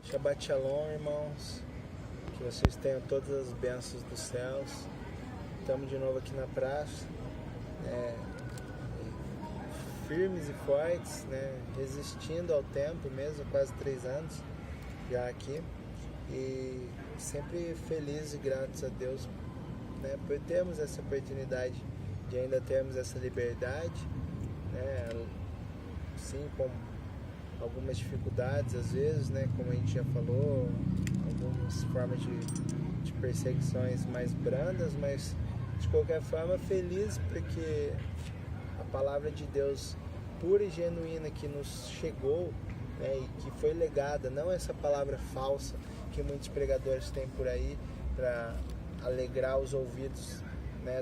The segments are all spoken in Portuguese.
Shabbat Shalom, irmãos. Que vocês tenham todas as bênçãos dos céus. Estamos de novo aqui na praça, firmes e fortes, resistindo ao tempo mesmo, quase 3 anos já aqui. E sempre felizes e gratos a Deus, por termos essa oportunidade de ainda termos essa liberdade, sim, com algumas dificuldades às vezes, como a gente já falou, algumas formas de perseguições mais brandas, mas de qualquer forma feliz porque a palavra de Deus pura e genuína que nos chegou, e que foi legada, não essa palavra falsa que muitos pregadores têm por aí para alegrar os ouvidos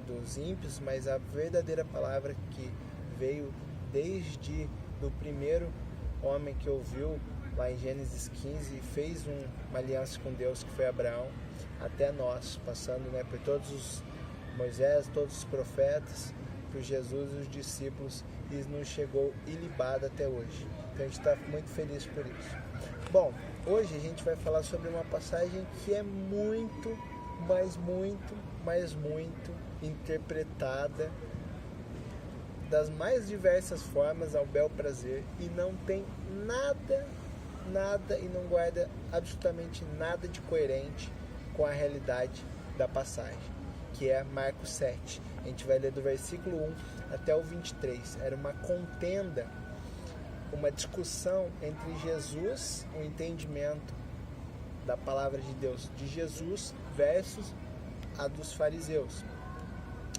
dos ímpios, mas a verdadeira palavra que veio desde o primeiro homem que ouviu lá em Gênesis 15 e fez uma aliança com Deus, que foi Abraão, até nós, passando por todos os Moisés, todos os profetas, por Jesus e os discípulos, e nos chegou ilibado até hoje. Então a gente está muito feliz por isso. Bom, hoje a gente vai falar sobre uma passagem que é muito, mas muito, mas muito interpretada das mais diversas formas ao bel prazer e não tem nada e não guarda absolutamente nada de coerente com a realidade da passagem, que é Marcos 7. A gente vai ler do versículo 1 até o 23. Era uma contenda, uma discussão entre Jesus, o entendimento da palavra de Deus de Jesus versus a dos fariseus.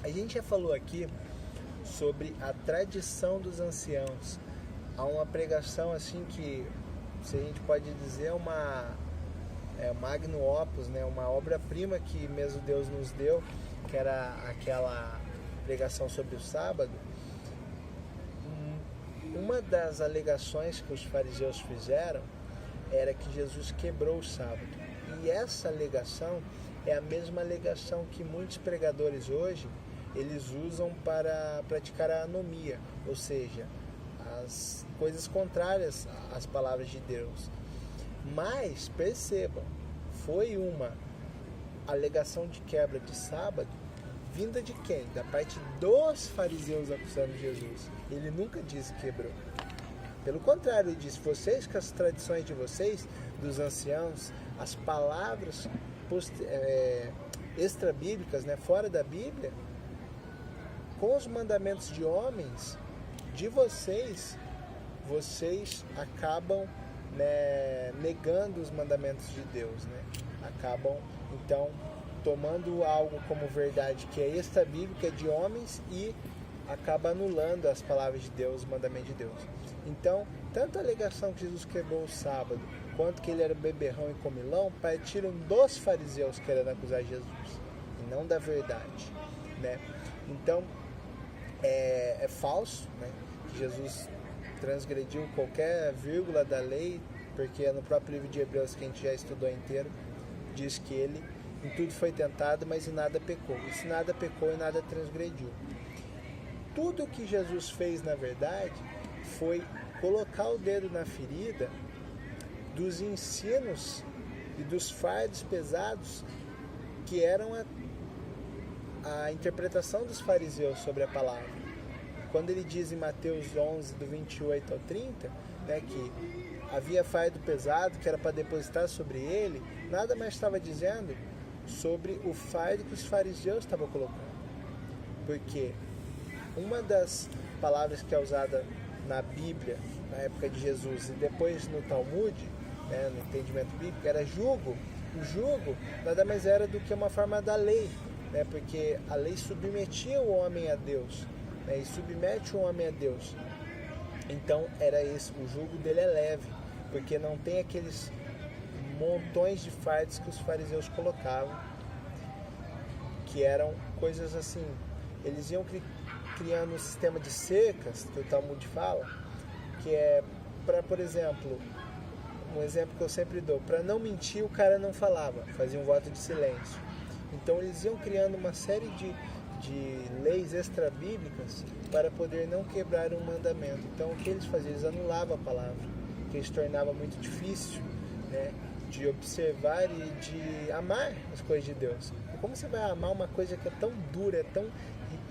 A gente já falou aqui sobre a tradição dos anciãos. Há uma pregação assim que, se a gente pode dizer, uma magnum opus, uma obra-prima que mesmo Deus nos deu, que era aquela pregação sobre o sábado. Uma das alegações que os fariseus fizeram era que Jesus quebrou o sábado. E essa alegação é a mesma alegação que muitos pregadores hoje eles usam para praticar a anomia, ou seja, as coisas contrárias às palavras de Deus. Mas, percebam, foi uma alegação de quebra de sábado vinda de quem? Da parte dos fariseus acusando Jesus. Ele nunca disse que quebrou. Pelo contrário, ele disse: vocês, com as tradições de vocês, dos anciãos, as palavras extra-bíblicas, fora da Bíblia, com os mandamentos de homens, de vocês acabam negando os mandamentos de Deus, acabam então tomando algo como verdade que é extra-bíblica de homens e acaba anulando as palavras de Deus, os mandamentos de Deus. Então, tanto a alegação que Jesus quebrou o sábado, quanto que ele era beberrão e comilão, partiram dos fariseus querendo acusar Jesus, e não da verdade, Então, é falso, que Jesus transgrediu qualquer vírgula da lei, porque no próprio livro de Hebreus, que a gente já estudou inteiro, diz que ele em tudo foi tentado, mas em nada pecou. E se nada pecou, e nada transgrediu. Tudo que Jesus fez, na verdade, foi colocar o dedo na ferida dos ensinos e dos fardos pesados que eram a interpretação dos fariseus sobre a palavra. Quando ele diz em Mateus 11, do 28 ao 30, que havia fardo pesado que era para depositar sobre ele, nada mais estava dizendo sobre o fardo que os fariseus estavam colocando. Porque uma das palavras que é usada na Bíblia, na época de Jesus, e depois no Talmud, no entendimento bíblico, era jugo. O jugo nada mais era do que uma forma da lei, porque a lei submetia o homem a Deus, e submete o homem a Deus. Então era esse, o jugo dele é leve, porque não tem aqueles montões de fardos que os fariseus colocavam, que eram coisas assim. Eles iam criando um sistema de cercas, que o Talmud fala, que é para, por exemplo, um exemplo que eu sempre dou, para não mentir o cara não falava, fazia um voto de silêncio. Então eles iam criando uma série de leis extra-bíblicas para poder não quebrar um mandamento. Então o que eles faziam? Eles anulavam a palavra, que se tornava muito difícil, de observar e de amar as coisas de Deus. E como você vai amar uma coisa que é tão dura, é tão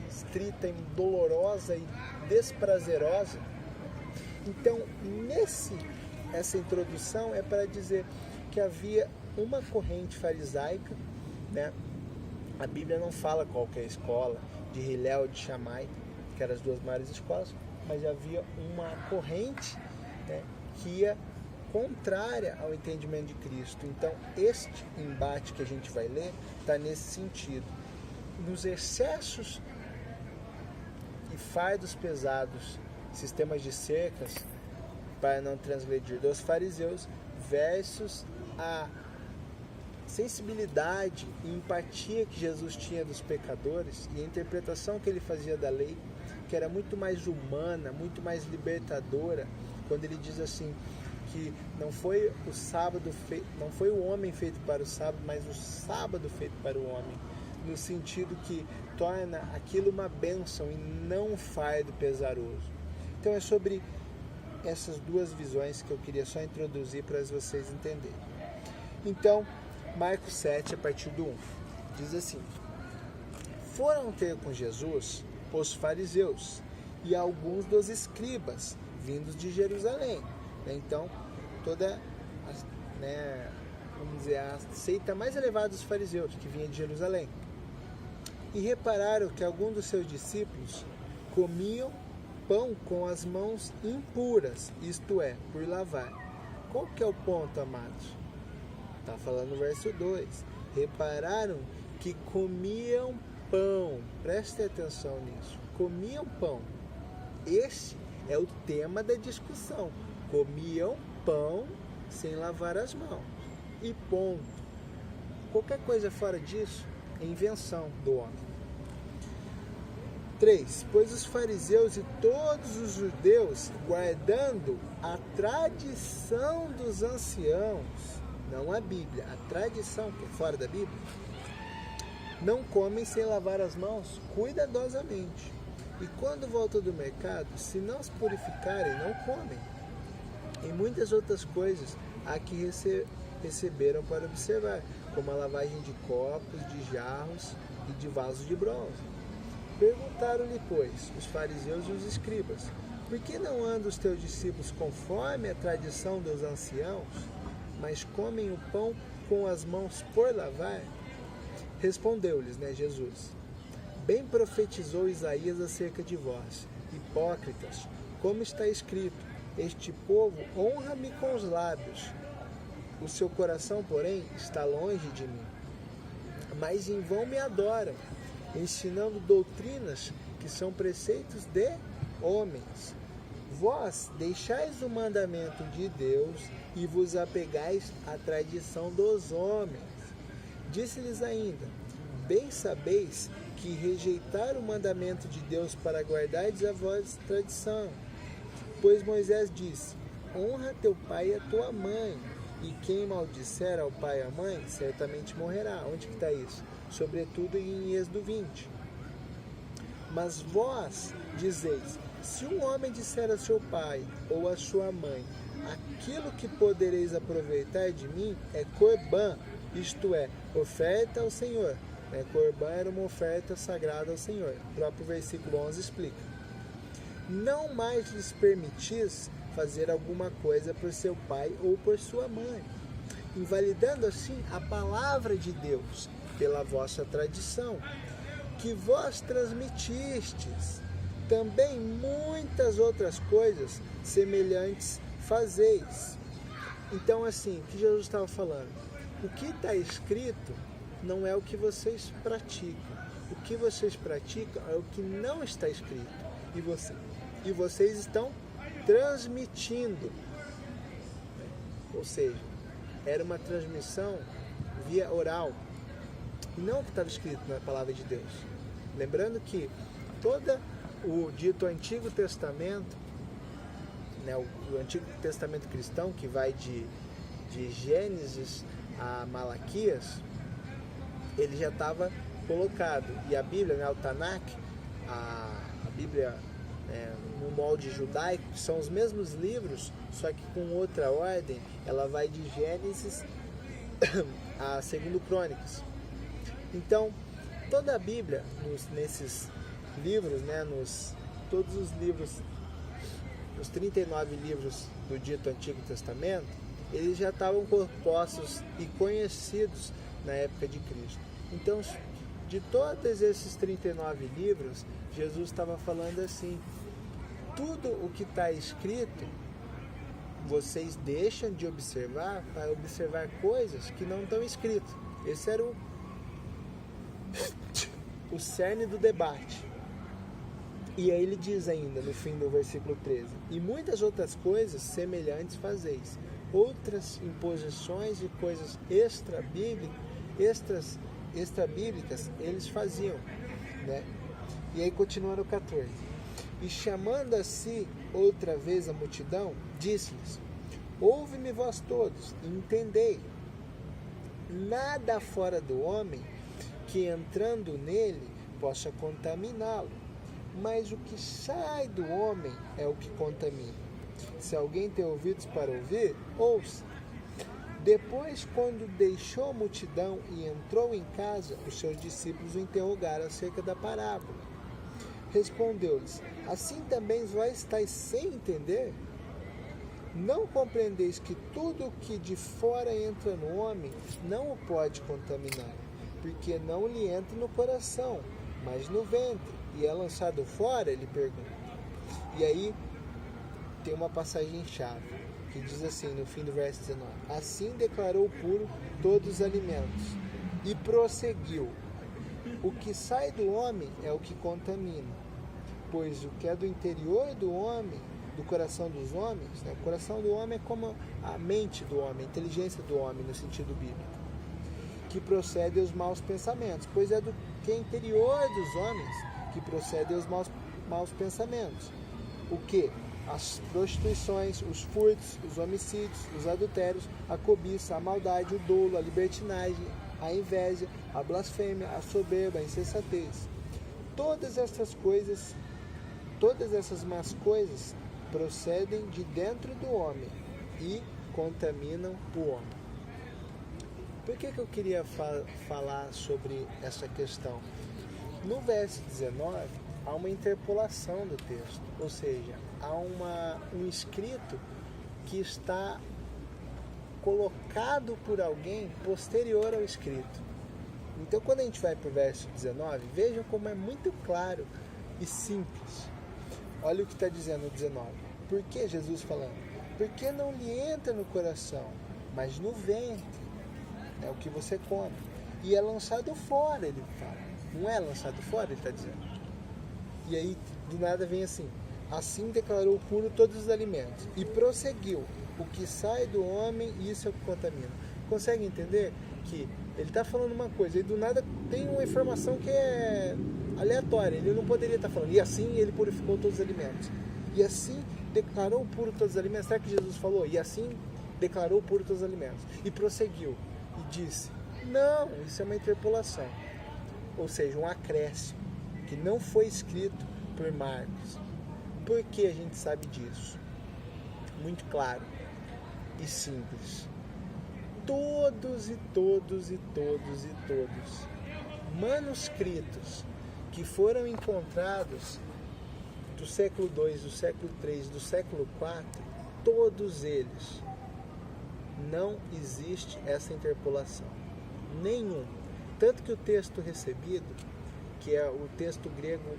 estrita e dolorosa e desprazerosa? Então, essa introdução é para dizer que havia uma corrente farisaica, né? A Bíblia não fala qual que é a escola, de Hillel ou de Shammai, que eram as duas maiores escolas, mas havia uma corrente, né, que ia contrária ao entendimento de Cristo. Então, este embate que a gente vai ler está nesse sentido. Nos excessos e fardos pesados, sistemas de cercas para não transgredir dos fariseus, versus a sensibilidade e empatia que Jesus tinha dos pecadores e a interpretação que ele fazia da lei, que era muito mais humana, muito mais libertadora, quando ele diz assim que não foi o homem feito para o sábado, mas o sábado feito para o homem, no sentido que torna aquilo uma bênção e não um fardo pesaroso. Então é sobre essas duas visões que eu queria só introduzir para vocês entenderem. Então, Marcos 7, a partir do 1, diz assim: foram ter com Jesus os fariseus e alguns dos escribas, vindos de Jerusalém. Então, toda vamos dizer, a seita mais elevada dos fariseus, que vinha de Jerusalém. E repararam que alguns dos seus discípulos comiam pão com as mãos impuras, isto é, por lavar. Qual que é o ponto, amados? Está falando no verso 2. Repararam que comiam pão. Preste atenção nisso. Comiam pão. Este é o tema da discussão. Comiam pão sem lavar as mãos. E ponto. Qualquer coisa fora disso é invenção do homem. 3. Pois os fariseus e todos os judeus, guardando a tradição dos anciãos, não a Bíblia, a tradição que é fora da Bíblia, não comem sem lavar as mãos cuidadosamente. E quando voltam do mercado, se não se purificarem, não comem. E muitas outras coisas há que receberam para observar, como a lavagem de copos, de jarros e de vasos de bronze. Perguntaram-lhe, pois, os fariseus e os escribas: por que não andam os teus discípulos conforme a tradição dos anciãos, mas comem o pão com as mãos por lavar? Respondeu-lhes, Jesus: bem profetizou Isaías acerca de vós, hipócritas, como está escrito: este povo honra-me com os lábios, o seu coração, porém, está longe de mim. Mas em vão me adoram, ensinando doutrinas que são preceitos de homens. Vós deixais o mandamento de Deus e vos apegais à tradição dos homens. Disse-lhes ainda: bem sabeis que rejeitar o mandamento de Deus para guardardes a vossa tradição. Pois Moisés disse: honra teu pai e a tua mãe, e quem maldisser ao pai e à mãe, certamente morrerá. Onde que está isso? Sobretudo em Êxodo 20. Mas vós dizeis: se um homem disser a seu pai ou a sua mãe, aquilo que podereis aproveitar de mim é corbã, isto é, oferta ao Senhor. Corbã era uma oferta sagrada ao Senhor. O próprio versículo 11 explica: não mais lhes permitis fazer alguma coisa por seu pai ou por sua mãe, invalidando assim a palavra de Deus pela vossa tradição, que vós transmitistes. Também muitas outras coisas semelhantes fazeis. Então, assim, o que Jesus estava falando? O que está escrito não é o que vocês praticam. O que vocês praticam é o que não está escrito. E vocês estão transmitindo. Ou seja, era uma transmissão via oral, não o que estava escrito na palavra de Deus. Lembrando que todo o dito Antigo Testamento, o Antigo Testamento cristão, que vai de Gênesis a Malaquias, ele já estava colocado. E a Bíblia, o Tanakh, a Bíblia no molde judaico, são os mesmos livros, só que com outra ordem. Ela vai de Gênesis a 2 Crônicas. Então, toda a Bíblia, nesses livros, né, todos os livros, os 39 livros do dito Antigo Testamento, eles já estavam compostos e conhecidos na época de Cristo. Então, de todos esses 39 livros, Jesus estava falando assim: tudo o que está escrito, vocês deixam de observar para observar coisas que não estão escritas. Esse era o cerne do debate. E aí ele diz ainda, no fim do versículo 13: e muitas outras coisas semelhantes fazeis. Outras imposições e coisas extra-bíblicas eles faziam, né? E aí continua no 14: e chamando a si outra vez a multidão, disse-lhes: ouve-me vós todos, e entendei, nada fora do homem que entrando nele possa contaminá-lo, mas o que sai do homem é o que contamina. Se alguém tem ouvidos para ouvir, ouça. Depois, quando deixou a multidão e entrou em casa, os seus discípulos o interrogaram acerca da parábola. Respondeu-lhes: assim também vós estáis sem entender? Não compreendeis que tudo o que de fora entra no homem não o pode contaminar, porque não lhe entra no coração, mas no ventre, e é lançado fora? Ele pergunta. E aí tem uma passagem-chave, que diz assim, no fim do verso 19: assim declarou puro todos os alimentos, e prosseguiu: o que sai do homem é o que contamina, pois o que é do interior do homem, do coração dos homens, né? O coração do homem é como a mente do homem, a inteligência do homem, no sentido bíblico, que procede aos maus pensamentos, pois é do que é interior dos homens que procede aos maus pensamentos. O que? As prostituições, os furtos, os homicídios, os adultérios, a cobiça, a maldade, o dolo, a libertinagem, a inveja, a blasfêmia, a soberba, a insensatez. Todas essas más coisas procedem de dentro do homem e contaminam o homem. Por que eu queria falar sobre essa questão? No verso 19, há uma interpolação do texto, ou seja, há um escrito que está colocado por alguém posterior ao escrito. Então, quando a gente vai para o verso 19, vejam como é muito claro e simples. Olha o que está dizendo o 19. Por que Jesus falando? Porque não lhe entra no coração, mas no ventre. É o que você come. E é lançado fora, ele fala. Não é lançado fora, ele está dizendo. E aí, do nada vem assim: assim declarou puro todos os alimentos. E prosseguiu: o que sai do homem, isso é o que contamina. Consegue entender que ele está falando uma coisa e do nada tem uma informação que é aleatória. Ele não poderia estar falando: e assim ele purificou todos os alimentos. E assim declarou puro todos os alimentos. Será que Jesus falou? E assim declarou puro todos os alimentos. E prosseguiu e disse: não, isso é uma interpolação. Ou seja, um acréscimo que não foi escrito por Marcos. Por que a gente sabe disso? Muito claro e simples. Todos manuscritos que foram encontrados do século II, do século III, do século IV, todos eles, não existe essa interpolação. Nenhum. Tanto que o texto recebido, que é o texto grego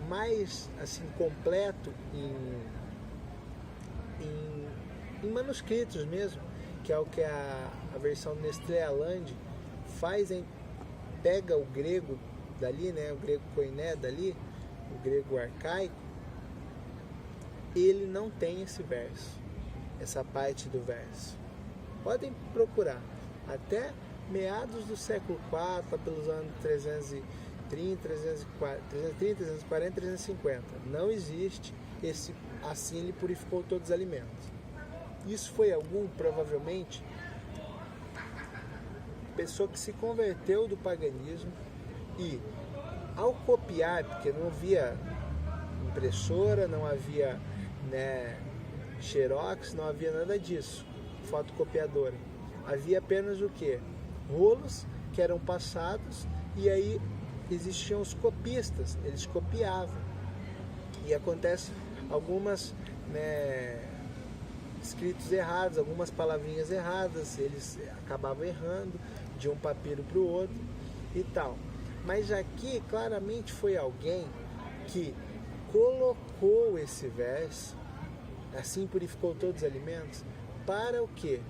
mais assim completo em manuscritos mesmo, que é o que a versão Nestlé Aland faz, pega o grego dali, né, o grego koiné dali, o grego arcaico, ele não tem esse verso, essa parte do verso. Podem procurar, até meados do século IV, pelos anos 330, 340, 350, não existe esse assim ele purificou todos os alimentos. Isso foi provavelmente, pessoa que se converteu do paganismo e, ao copiar, porque não havia impressora, não havia, né, xerox, não havia nada disso, fotocopiadora. Havia apenas o quê? Rolos que eram passados, e aí existiam os copistas, eles copiavam. E acontece algumas, né, escritos errados, algumas palavrinhas erradas, eles acabavam errando de um papiro para o outro e tal. Mas aqui claramente foi alguém que colocou esse verso, assim purificou todos os alimentos, para o quê?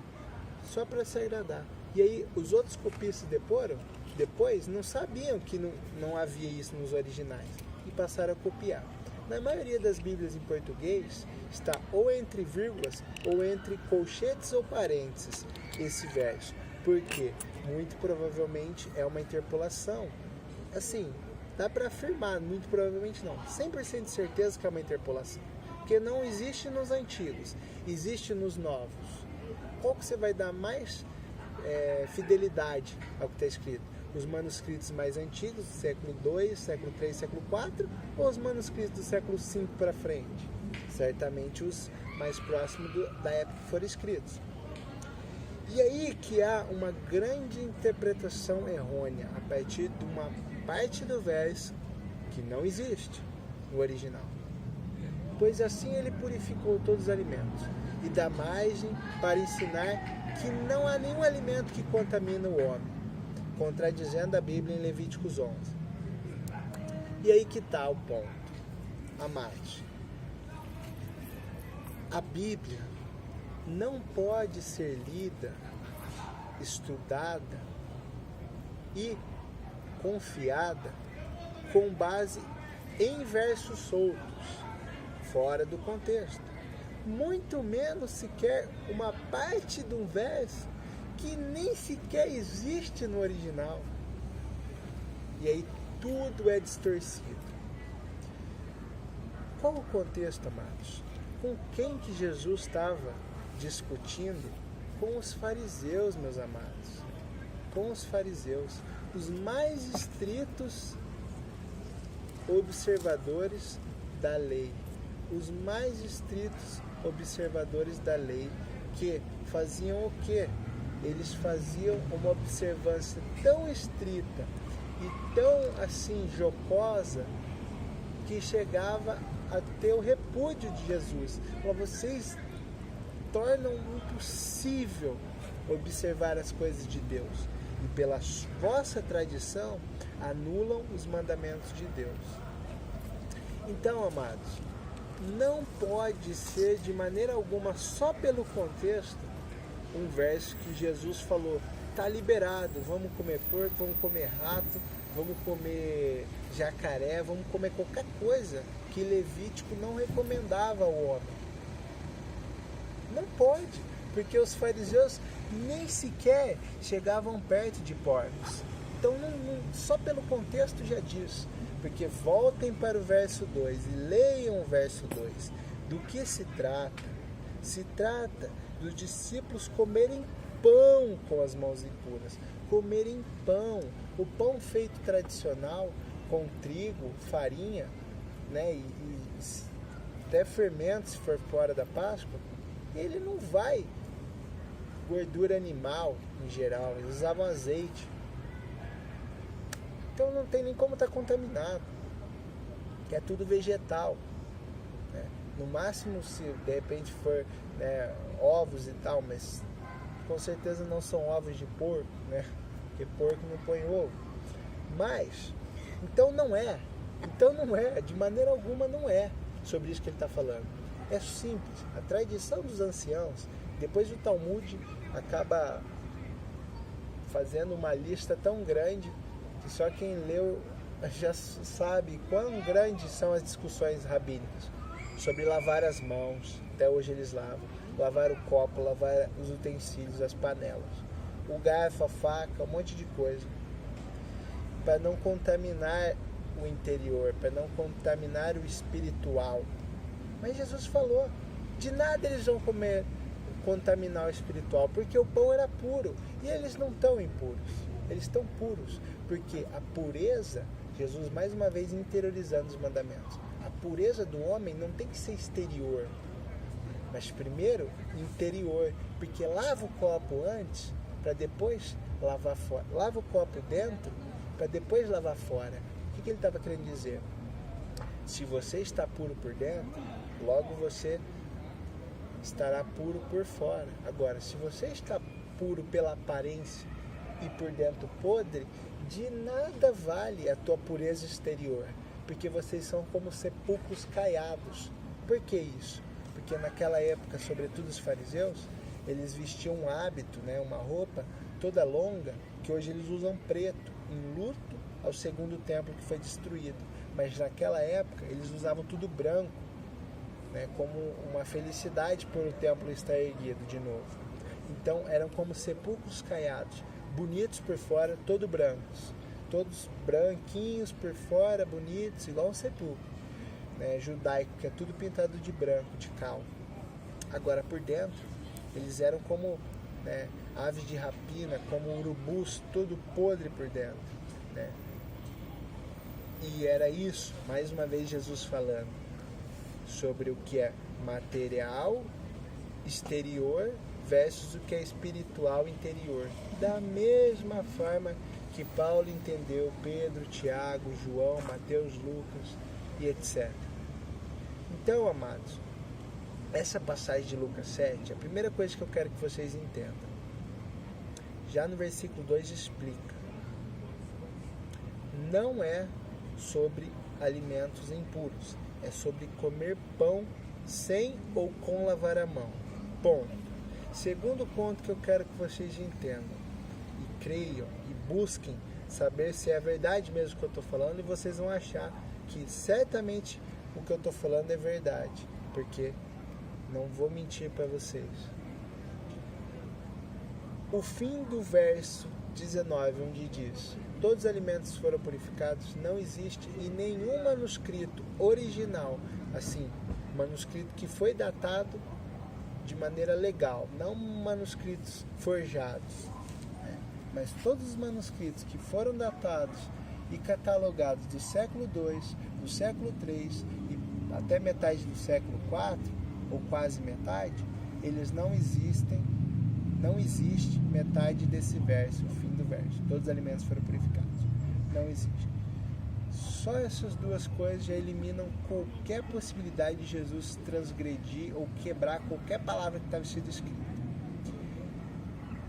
Só para se agradar. E aí os outros copistas depois não sabiam que não havia isso nos originais e passaram a copiar. Na maioria das Bíblias em português está ou entre vírgulas ou entre colchetes ou parênteses esse verso. Por quê? Muito provavelmente é uma interpolação. Assim, dá para afirmar, muito provavelmente não. 100% de certeza que é uma interpolação. Porque não existe nos antigos, existe nos novos. Qual que você vai dar mais fidelidade ao que está escrito? Os manuscritos mais antigos, século II, século III, século IV, ou os manuscritos do século V para frente? Certamente os mais próximos da época que foram escritos. E aí que há uma grande interpretação errônea a partir de uma parte do verso que não existe no original. Pois assim ele purificou todos os alimentos e dá margem para ensinar que não há nenhum alimento que contamina o homem, contradizendo a Bíblia em Levíticos 11. E aí que está o ponto, amados. A Bíblia não pode ser lida, estudada e confiada com base em versos soltos, fora do contexto. Muito menos sequer uma parte de um verso que nem sequer existe no original. E aí tudo é distorcido. Qual o contexto, amados? Com quem que Jesus estava discutindo? Com os fariseus, meus amados. Com os fariseus, os mais estritos observadores da lei. Os mais estritos observadores da lei, que faziam o quê? Eles faziam uma observância tão estrita e tão assim jocosa que chegava a ter o repúdio de Jesus. Mas vocês tornam impossível observar as coisas de Deus e pela vossa tradição anulam os mandamentos de Deus. Então, amados, não pode ser de maneira alguma só pelo contexto um verso que Jesus falou, está liberado, vamos comer porco, vamos comer rato, vamos comer jacaré, vamos comer qualquer coisa que Levítico não recomendava ao homem. Não pode, porque os fariseus nem sequer chegavam perto de porcos. Então só pelo contexto já diz. Porque voltem para o verso 2 e leiam o verso 2. Do que se trata? Se trata dos discípulos comerem pão com as mãos impuras. Comerem pão. O pão feito tradicional, com trigo, farinha, né, e até fermento, se for fora da Páscoa, ele não vai gordura animal em geral. Eles usavam azeite. Então não tem nem como estar contaminado, que é tudo vegetal, né? No máximo, se de repente for, né, ovos e tal, mas com certeza não são ovos de porco, né? Porque porco não põe ovo. Mas, então não é, de maneira alguma não é sobre isso que ele está falando. É simples, a tradição dos anciãos, depois o Talmud acaba fazendo uma lista tão grande que só quem leu já sabe quão grandes são as discussões rabínicas sobre lavar as mãos. Até hoje eles lavar o copo, lavar os utensílios, as panelas, o garfo, a faca, um monte de coisa, para não contaminar o interior, para não contaminar o espiritual. Mas Jesus falou, de nada eles vão contaminar o espiritual, porque o pão era puro e eles não estão impuros. Eles estão puros, porque a pureza, Jesus mais uma vez interiorizando os mandamentos, a pureza do homem não tem que ser exterior, mas primeiro interior, porque lava o copo antes para depois lavar fora. Lava o copo dentro para depois lavar fora. O que ele estava querendo dizer? Se você está puro por dentro, logo você estará puro por fora. Agora, se você está puro pela aparência e por dentro podre, de nada vale a tua pureza exterior, porque vocês são como sepulcros caiados. Por que isso? Porque naquela época, sobretudo os fariseus, eles vestiam um hábito, né, uma roupa toda longa, que hoje eles usam preto, em luto ao segundo templo que foi destruído. Mas naquela época eles usavam tudo branco, né, como uma felicidade por o templo estar erguido de novo. Então eram como sepulcros caiados, bonitos por fora, todos brancos, todos branquinhos por fora, bonitos, igual um sepulcro, né, judaico, que é tudo pintado de branco, de cal. Agora por dentro eles eram como, né, aves de rapina, como urubus, todo podre por dentro, né? E era isso, mais uma vez Jesus falando sobre o que é material exterior versus o que é espiritual interior. Da mesma forma que Paulo entendeu Pedro, Tiago, João, Mateus, Lucas e etc. Então, amados, essa passagem de Lucas 7, a primeira coisa que eu quero que vocês entendam, já no versículo 2 explica, não é sobre alimentos impuros, é sobre comer pão sem ou com lavar a mão. Ponto. Segundo ponto que eu quero que vocês entendam e creiam e busquem saber se é verdade mesmo que eu estou falando, e vocês vão achar que certamente o que eu estou falando é verdade, porque não vou mentir para vocês. O fim do verso 19, onde diz: todos os alimentos foram purificados, não existe em nenhum manuscrito original, assim, manuscrito que foi datado de maneira legal, não manuscritos forjados, né? Mas todos os manuscritos que foram datados e catalogados do século II, do século III e até metade do século IV, ou quase metade, eles não existem. Não existe metade desse verso, o fim do verso. Todos os alimentos foram purificados. Não existe. Só essas duas coisas já eliminam qualquer possibilidade de Jesus transgredir ou quebrar qualquer palavra que estava sido escrita.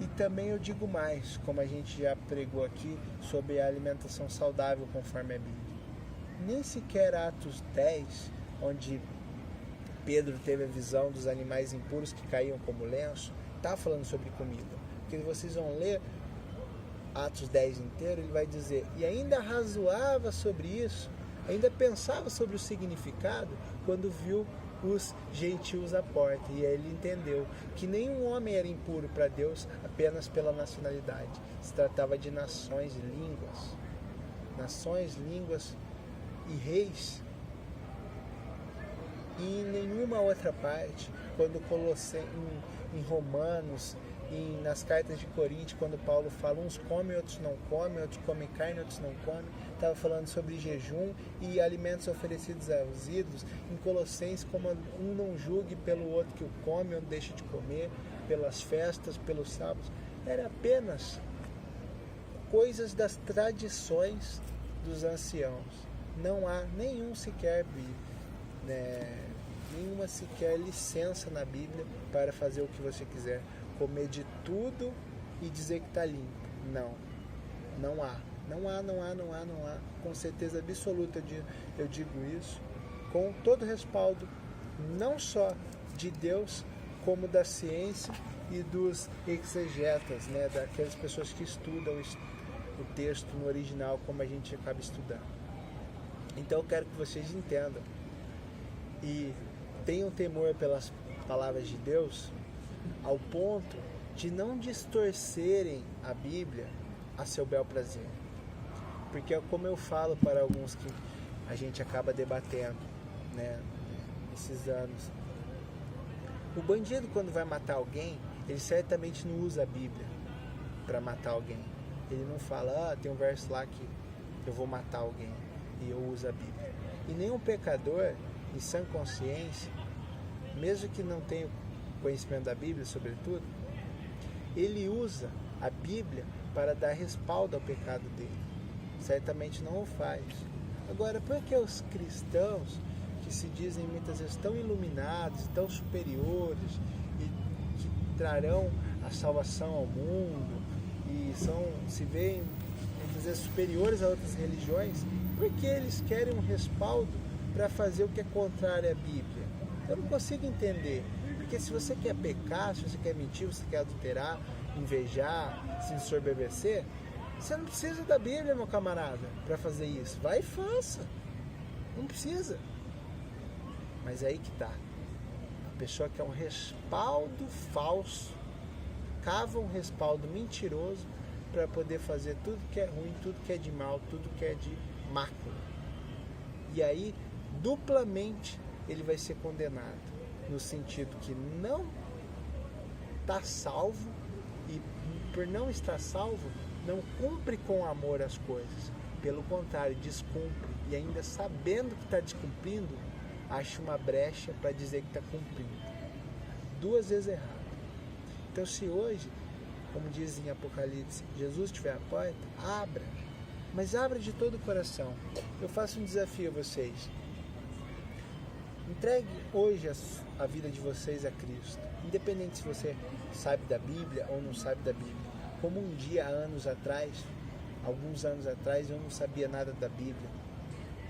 E também eu digo mais, como a gente já pregou aqui, sobre a alimentação saudável conforme a Bíblia. Nem sequer Atos 10, onde Pedro teve a visão dos animais impuros que caíam como lenço, está falando sobre comida. Porque vocês vão ler Atos 10 inteiro, ele vai dizer, e ainda razoava sobre isso, ainda pensava sobre o significado, quando viu os gentios à porta. E aí ele entendeu que nenhum homem era impuro para Deus apenas pela nacionalidade. Se tratava de nações, línguas e reis. E em nenhuma outra parte, quando em Romanos, nas cartas de Coríntios, quando Paulo fala, uns comem, outros não comem, outros comem carne, outros não comem, estava falando sobre jejum e alimentos oferecidos aos ídolos. Em Colossenses, como um não julgue pelo outro que o come ou deixa de comer, pelas festas, pelos sábados, era apenas coisas das tradições dos anciãos. Não há nenhuma sequer licença na Bíblia para fazer o que você quiser, comer de tudo e dizer que está limpo. Não há. Com certeza absoluta eu digo isso, com todo respaldo, não só de Deus, como da ciência e dos exegetas, né, daquelas pessoas que estudam o texto no original, como a gente acaba estudando. Então eu quero que vocês entendam e tenham temor pelas palavras de Deus, ao ponto de não distorcerem a Bíblia a seu bel prazer. Porque é como eu falo para alguns que a gente acaba debatendo, né, esses anos. O bandido, quando vai matar alguém, ele certamente não usa a Bíblia para matar alguém. Ele não fala, tem um verso lá que eu vou matar alguém e eu uso a Bíblia. E nenhum pecador, em sã consciência, mesmo que não tenha conhecimento da Bíblia, sobretudo, ele usa a Bíblia para dar respaldo ao pecado dele. Certamente não o faz. Agora, por que os cristãos, que se dizem muitas vezes tão iluminados, tão superiores, e que trarão a salvação ao mundo, e se veem muitas vezes superiores a outras religiões, por que eles querem um respaldo para fazer o que é contrário à Bíblia? Eu não consigo entender. Porque se você quer pecar, se você quer mentir, se você quer adulterar, invejar, se ensoberbecer, você não precisa da Bíblia, meu camarada, para fazer isso. Vai e faça. Não precisa. Mas aí que tá. A pessoa quer um respaldo falso, cava um respaldo mentiroso para poder fazer tudo que é ruim, tudo que é de mal, tudo que é de mácula. E aí, duplamente, ele vai ser condenado. No sentido que não está salvo e por não estar salvo, não cumpre com amor as coisas. Pelo contrário, descumpre e ainda sabendo que está descumprindo, acha uma brecha para dizer que está cumprindo. Duas vezes errado. Então se hoje, como diz em Apocalipse, Jesus estiver à porta, abra. Mas abra de todo o coração. Eu faço um desafio a vocês. Entregue hoje a vida de vocês a Cristo. Independente se você sabe da Bíblia ou não sabe da Bíblia. Como um dia, alguns anos atrás, eu não sabia nada da Bíblia.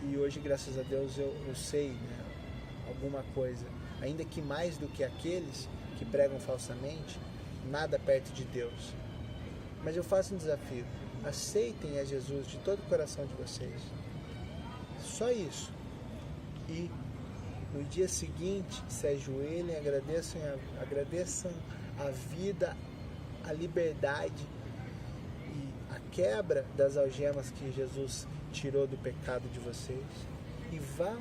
E hoje, graças a Deus, eu sei, né, alguma coisa. Ainda que mais do que aqueles que pregam falsamente, nada perto de Deus. Mas eu faço um desafio. Aceitem a Jesus de todo o coração de vocês. Só isso. E no dia seguinte, se ajoelhem, agradeçam a vida, a liberdade e a quebra das algemas que Jesus tirou do pecado de vocês. E vão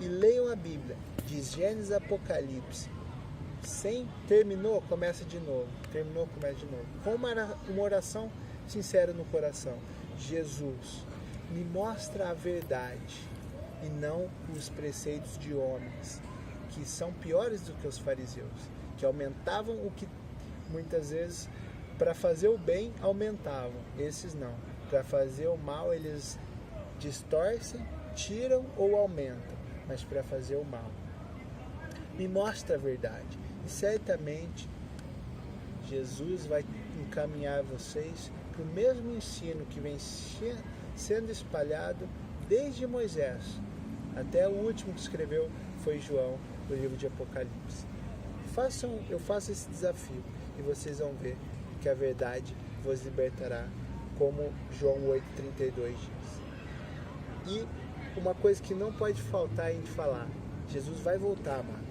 e leiam a Bíblia, de Gênesis a Apocalipse. Terminou, começa de novo. Terminou, começa de novo. Com uma oração sincera no coração. Jesus, me mostra a verdade e não os preceitos de homens, que são piores do que os fariseus, que aumentavam o que muitas vezes, para fazer o bem, aumentavam. Esses não. Para fazer o mal, eles distorcem, tiram ou aumentam, mas para fazer o mal. Me mostra a verdade. E certamente Jesus vai encaminhar vocês para o mesmo ensino que vem sendo espalhado desde Moisés até o último que escreveu foi João, no livro de Apocalipse. Eu faço esse desafio e vocês vão ver que a verdade vos libertará, como João 8,32 diz. E uma coisa que não pode faltar a gente falar: Jesus vai voltar, amados.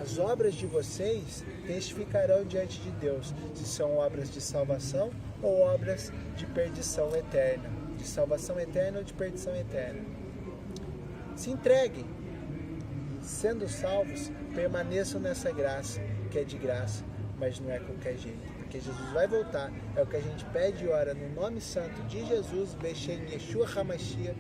As obras de vocês testificarão diante de Deus se são obras de salvação ou obras de perdição eterna, de salvação eterna ou de perdição eterna. Se entreguem, sendo salvos, permaneçam nessa graça, que é de graça, mas não é qualquer jeito, porque Jesus vai voltar. É o que a gente pede e ora no nome santo de Jesus, Beshem Yeshua HaMashiach.